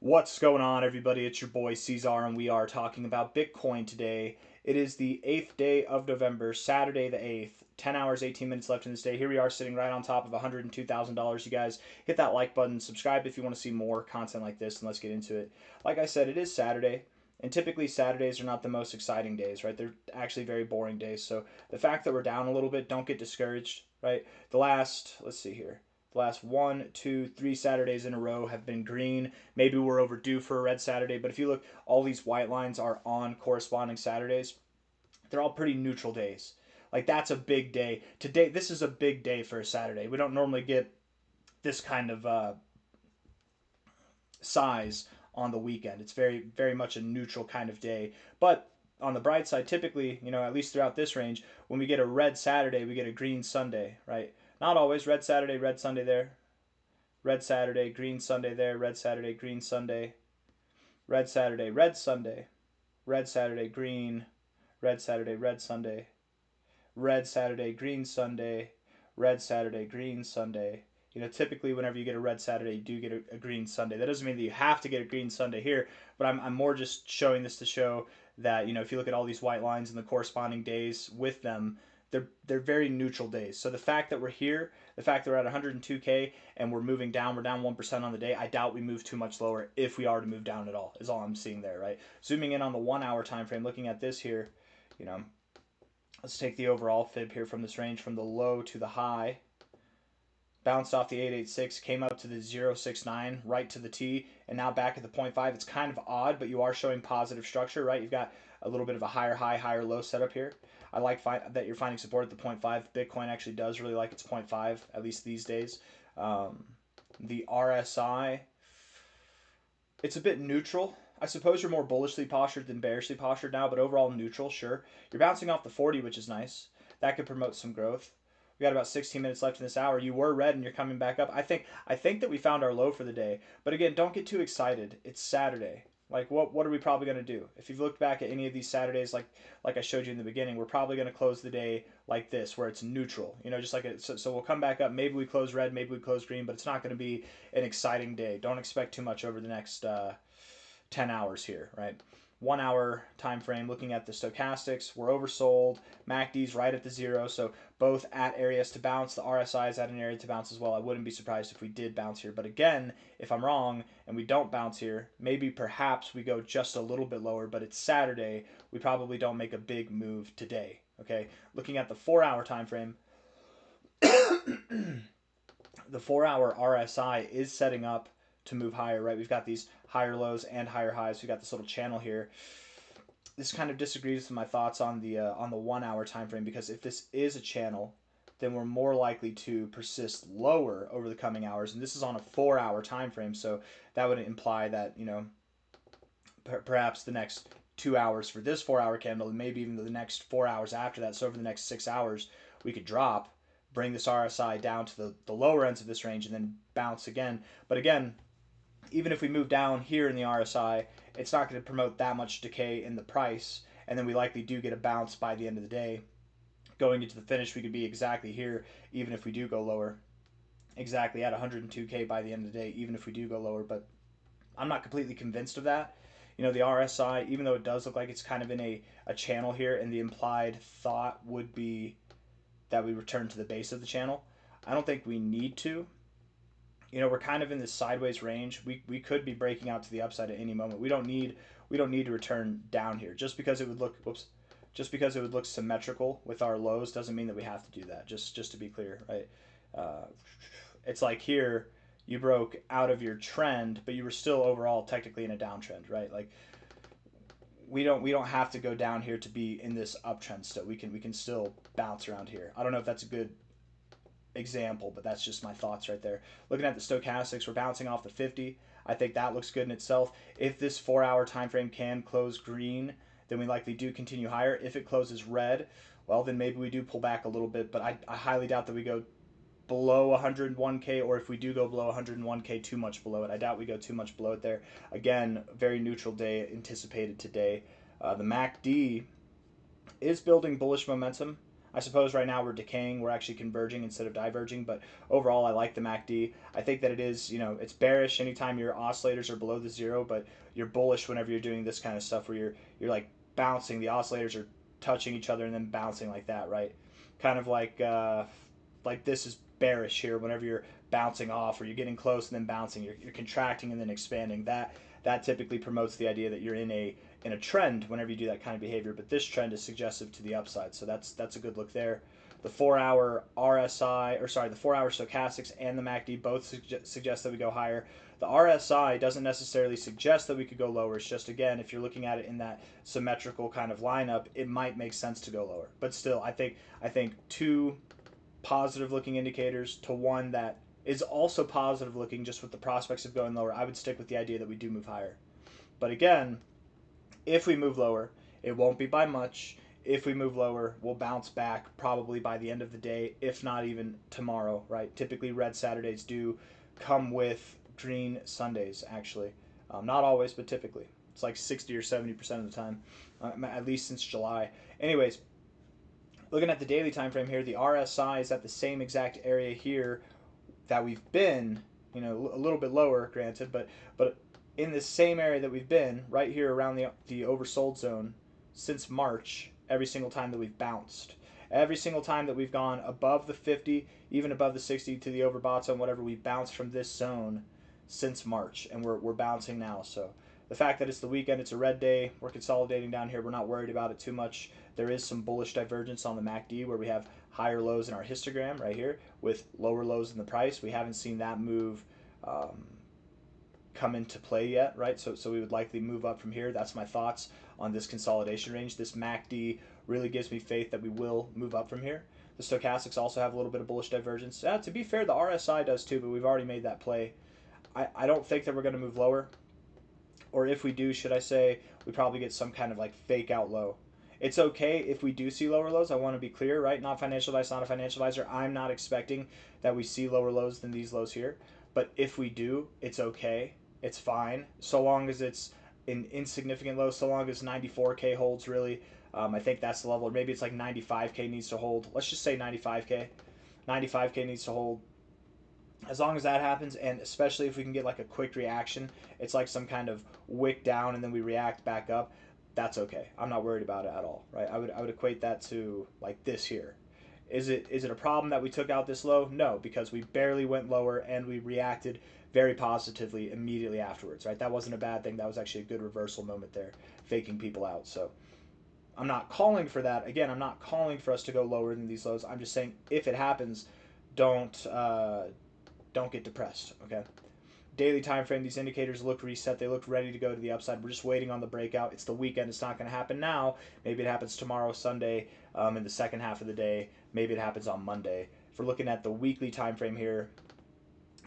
What's going on, everybody? It's your boy C-Zar, and we are talking about Bitcoin today. It is the 8th day of November, Saturday the 8th. 10 hours, 18 minutes left in this day. Here we are sitting right on top of $102,000. You guys hit that like button, subscribe if you want to see more content like this, and let's get into it. Like I said, it is Saturday, and typically Saturdays are not the most exciting days, right? They're actually very boring days. So the fact that we're down a little bit, don't get discouraged, right? Let's see here. The last 1, 2, 3 Saturdays in a row have been green. Maybe we're overdue for a red Saturday, but if you look, all these white lines are on corresponding Saturdays. They're all pretty neutral days. Like, that's a big day. Today, this is a big day for a Saturday. We don't normally get this kind of size on the weekend. It's very, very much a neutral kind of day. But on the bright side, typically, at least throughout this range, when we get a red Saturday, we get a green Sunday, right? Not always. Red Saturday, red Sunday there. Red Saturday, green Sunday there. Red Saturday, green Sunday. Red Saturday, red Sunday. Red Saturday, green. Red Saturday, red Sunday. Red Saturday, green Sunday. Red Saturday, green Sunday. Typically whenever you get a red Saturday, you do get a green Sunday. That doesn't mean that you have to get a green Sunday here, but I'm more just showing this to show that, if you look at all these white lines and the corresponding days with them, they're very neutral days. So the fact that we're here, the fact that we're at 102K and we're moving down, we're down 1% on the day, I doubt we move too much lower if we are to move down at all, is all I'm seeing there, right? Zooming in on the 1 hour time frame, looking at this here, let's take the overall fib here from this range from the low to the high. Bounced off the 886, came up to the 069, right to the T, and now back at the 0.5. It's kind of odd, but you are showing positive structure, right? You've got a little bit of a higher high, higher low setup here. I like that you're finding support at the 0.5. Bitcoin actually does really like its 0.5, at least these days. The RSI, it's a bit neutral. I suppose you're more bullishly postured than bearishly postured now, but overall neutral, sure. You're bouncing off the 40, which is nice. That could promote some growth. We got about 16 minutes left in this hour. You were red and you're coming back up. I think that we found our low for the day. But again, don't get too excited. It's Saturday. Like, what are we probably going to do? If you've looked back at any of these Saturdays, like I showed you in the beginning, we're probably going to close the day like this, where it's neutral. Just like so we'll come back up. Maybe we close red, maybe we close green, but it's not going to be an exciting day. Don't expect too much over the next 10 hours here, right? 1 hour time frame, looking at the stochastics, we're oversold. MACD's right at the zero, so both at areas to bounce. The RSI is at an area to bounce as well. I wouldn't be surprised if we did bounce here, but again, if I'm wrong and we don't bounce here, maybe perhaps we go just a little bit lower, but it's Saturday. We probably don't make a big move today. Okay, looking at the 4 hour time frame, the 4 hour RSI is setting up to move higher, right? We've got these higher lows and higher highs. We've got this little channel here. This kind of disagrees with my thoughts on the 1 hour time frame, because if this is a channel, then we're more likely to persist lower over the coming hours, and this is on a 4 hour time frame, so that would imply that perhaps the next 2 hours for this 4 hour candle, and maybe even the next 4 hours after that. So over the next 6 hours, we could drop, bring this RSI down to the lower ends of this range, and then bounce again. But again, even if we move down here in the RSI, it's not going to promote that much decay in the price, and then we likely do get a bounce by the end of the day. Going into the finish, we could be exactly here, even if we do go lower. Exactly at 102K by the end of the day, even if we do go lower, but I'm not completely convinced of that. The RSI, even though it does look like it's kind of in a channel here, and the implied thought would be that we return to the base of the channel, I don't think we need to. We're kind of in this sideways range. We could be breaking out to the upside at any moment. We don't need to return down here. Just because it would look symmetrical with our lows doesn't mean that we have to do that. Just to be clear, right? It's like here you broke out of your trend, but you were still overall technically in a downtrend, right? Like, we don't have to go down here to be in this uptrend still. We can still bounce around here. I don't know if that's a good example, but that's just my thoughts right there. Looking at the stochastics, we're bouncing off the 50. I think that looks good in itself. If this 4 hour time frame can close green, then we likely do continue higher. If it closes red, well, then maybe we do pull back a little bit, but I highly doubt that we go below 101K, or if we do go below 101K, too much below it. I doubt we go too much below it there. Again, very neutral day anticipated today. The MACD is building bullish momentum. I suppose right now we're decaying, we're actually converging instead of diverging, but overall I like the MACD. I think that it is, it's bearish anytime your oscillators are below the zero, but you're bullish whenever you're doing this kind of stuff where you're like bouncing, the oscillators are touching each other and then bouncing like that, right? Kind of like this is bearish here whenever you're bouncing off or you're getting close and then bouncing, you're contracting and then expanding. That typically promotes the idea that you're in a trend whenever you do that kind of behavior, but this trend is suggestive to the upside, so that's a good look there. The 4-hour RSI, or sorry, the 4-hour stochastics and the MACD both suggest that we go higher. The RSI doesn't necessarily suggest that we could go lower. It's just, again, if you're looking at it in that symmetrical kind of lineup, it might make sense to go lower. But still, I think two positive looking indicators to one that is also positive looking just with the prospects of going lower, I would stick with the idea that we do move higher. But again, if we move lower, it won't be by much. If we move lower, we'll bounce back probably by the end of the day, if not even tomorrow, right? Typically, red Saturdays do come with green Sundays, actually. Not always, but typically. It's like 60 or 70% of the time, at least since July. Anyways, looking at the daily time frame here, the RSI is at the same exact area here that we've been, a little bit lower, granted, but in the same area that we've been, right here around the oversold zone since March, every single time that we've bounced. Every single time that we've gone above the 50, even above the 60 to the overbought zone, whatever, we've bounced from this zone since March, and we're bouncing now. So the fact that it's the weekend, it's a red day, we're consolidating down here, we're not worried about it too much. There is some bullish divergence on the MACD where we have higher lows in our histogram right here with lower lows in the price. We haven't seen that move come into play yet, right? So we would likely move up from here. That's my thoughts on this consolidation range. This MACD really gives me faith that we will move up from here. The stochastics also have a little bit of bullish divergence. To be fair, the RSI does too, but we've already made that play. I don't think that we're going to move lower. Or if we do, should I say, we probably get some kind of like fake out low. It's okay if we do see lower lows. I want to be clear, right? Not financial advice, not a financial advisor. I'm not expecting that we see lower lows than these lows here. But if we do, it's okay. It's fine. So long as it's an insignificant low, so long as 94K holds really. I think that's the level. Or maybe it's like 95K needs to hold. Let's just say 95K. 95K needs to hold. As long as that happens, and especially if we can get like a quick reaction, it's like some kind of wick down and then we react back up, that's okay. I'm not worried about it at all, right? I would equate that to like this here. Is it a problem that we took out this low? No, because we barely went lower and we reacted very positively immediately afterwards, right? That wasn't a bad thing. That was actually a good reversal moment there, faking people out. So I'm not calling for that. Again, I'm not calling for us to go lower than these lows. I'm just saying if it happens, don't get depressed, okay? Daily time frame, these indicators look reset. They look ready to go to the upside. We're just waiting on the breakout. It's the weekend. It's not going to happen now. Maybe it happens tomorrow, Sunday, in the second half of the day. Maybe it happens on Monday. If we're looking at the weekly time frame here,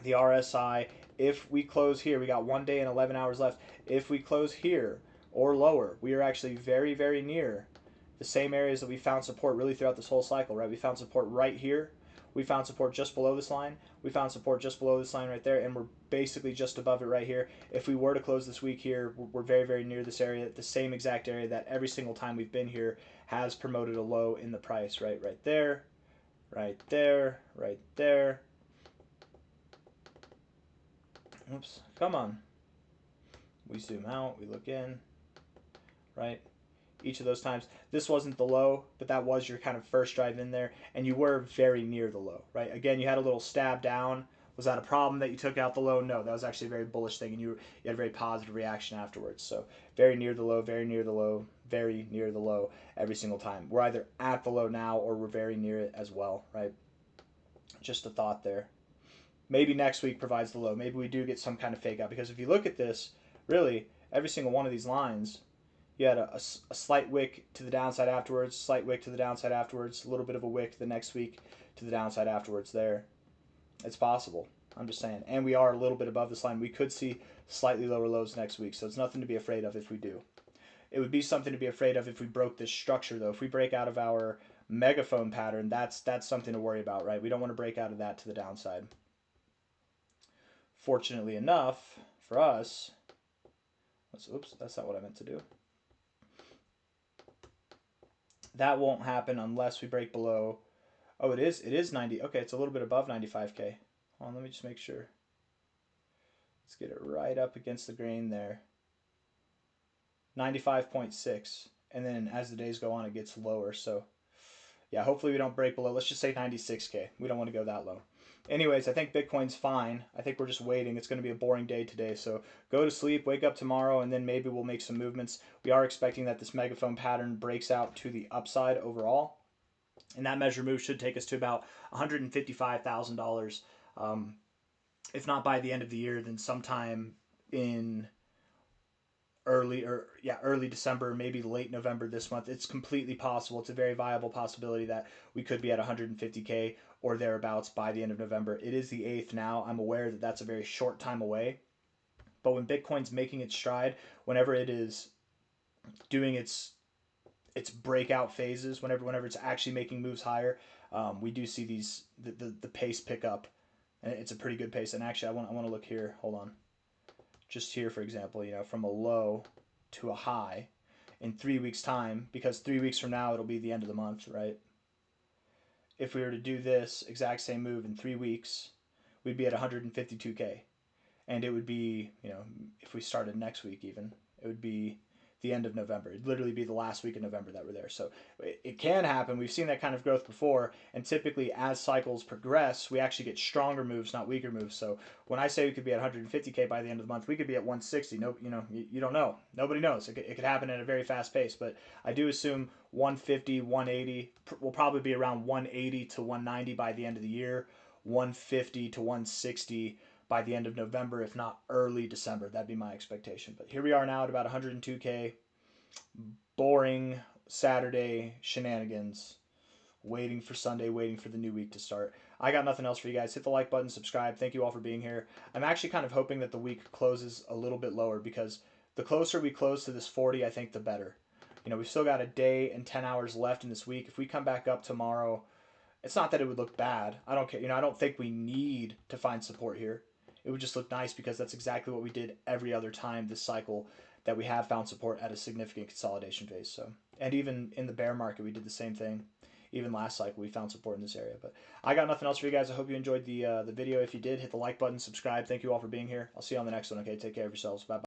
the RSI, if we close here, we got 1 day and 11 hours left. If we close here or lower, we are actually very, very near the same areas that we found support really throughout this whole cycle, right? We found support right here. We found support just below this line. We found support just below this line right there, and we're basically just above it right here. If we were to close this week here, we're very, very near this area, the same exact area that every single time we've been here has promoted a low in the price, right? Right there, right there, right there. Oops, come on. We zoom out, we look in, right? Each of those times. This wasn't the low, but that was your kind of first drive in there, and you were very near the low, right? Again, you had a little stab down. Was that a problem that you took out the low? No, that was actually a very bullish thing, and you had a very positive reaction afterwards. So very near the low, very near the low, very near the low every single time. We're either at the low now or we're very near it as well, right? Just a thought there. Maybe next week provides the low. Maybe we do get some kind of fake out, because if you look at this, really, every single one of these lines, you had a slight wick to the downside afterwards, slight wick to the downside afterwards, a little bit of a wick the next week to the downside afterwards there. It's possible. I'm just saying. And we are a little bit above this line. We could see slightly lower lows next week, so it's nothing to be afraid of if we do. It would be something to be afraid of if we broke this structure, though. If we break out of our megaphone pattern, that's something to worry about, right? We don't want to break out of that to the downside. Fortunately enough for us, oops, that's not what I meant to do. That won't happen unless we break below. Oh, it is 90. Okay, it's a little bit above 95K. Hold on, let me just make sure. Let's get it right up against the grain there. 95.6. And then as the days go on, it gets lower. So yeah, hopefully we don't break below. Let's just say 96K. We don't want to go that low. Anyways, I think Bitcoin's fine. I think we're just waiting. It's going to be a boring day today. So go to sleep, wake up tomorrow, and then maybe we'll make some movements. We are expecting that this megaphone pattern breaks out to the upside overall. And that measure move should take us to about $155,000. If not by the end of the year, then sometime in early December, maybe late November this month. It's completely possible. It's a very viable possibility that we could be at 150K or thereabouts by the end of November. It is the 8th now. I'm aware that that's a very short time away. But when Bitcoin's making its stride, whenever it is doing its breakout phases, whenever it's actually making moves higher, we do see the pace pick up, and it's a pretty good pace. And actually, I want to look here. Hold on. Just here, for example, from a low to a high in 3 weeks' time, because 3 weeks from now it'll be the end of the month, right? If we were to do this exact same move in 3 weeks, we'd be at 152K, and it would be, if we started next week even, it would be the end of November. It'd literally be the last week of November that we're there. So it can happen. We've seen that kind of growth before, and typically as cycles progress, we actually get stronger moves, not weaker moves. So when I say we could be at 150K by the end of the month, we could be at 160. No, you don't know. Nobody knows. It could happen at a very fast pace, but I do assume 150, 180 will probably be around 180 to 190 by the end of the year, 150 to 160 by the end of November, if not early December. That'd be my expectation. But here we are now at about 102K. Boring Saturday shenanigans. Waiting for Sunday, waiting for the new week to start. I got nothing else for you guys. Hit the like button, subscribe. Thank you all for being here. I'm actually kind of hoping that the week closes a little bit lower, because the closer we close to this 40, I think the better. We've still got a day and 10 hours left in this week. If we come back up tomorrow, it's not that it would look bad. I don't care. I don't think we need to find support here. It would just look nice, because that's exactly what we did every other time this cycle that we have found support at a significant consolidation phase. So, and even in the bear market, we did the same thing. Even last cycle, we found support in this area. But I got nothing else for you guys. I hope you enjoyed the video. If you did, hit the like button, subscribe. Thank you all for being here. I'll see you on the next one. Okay, take care of yourselves. Bye bye.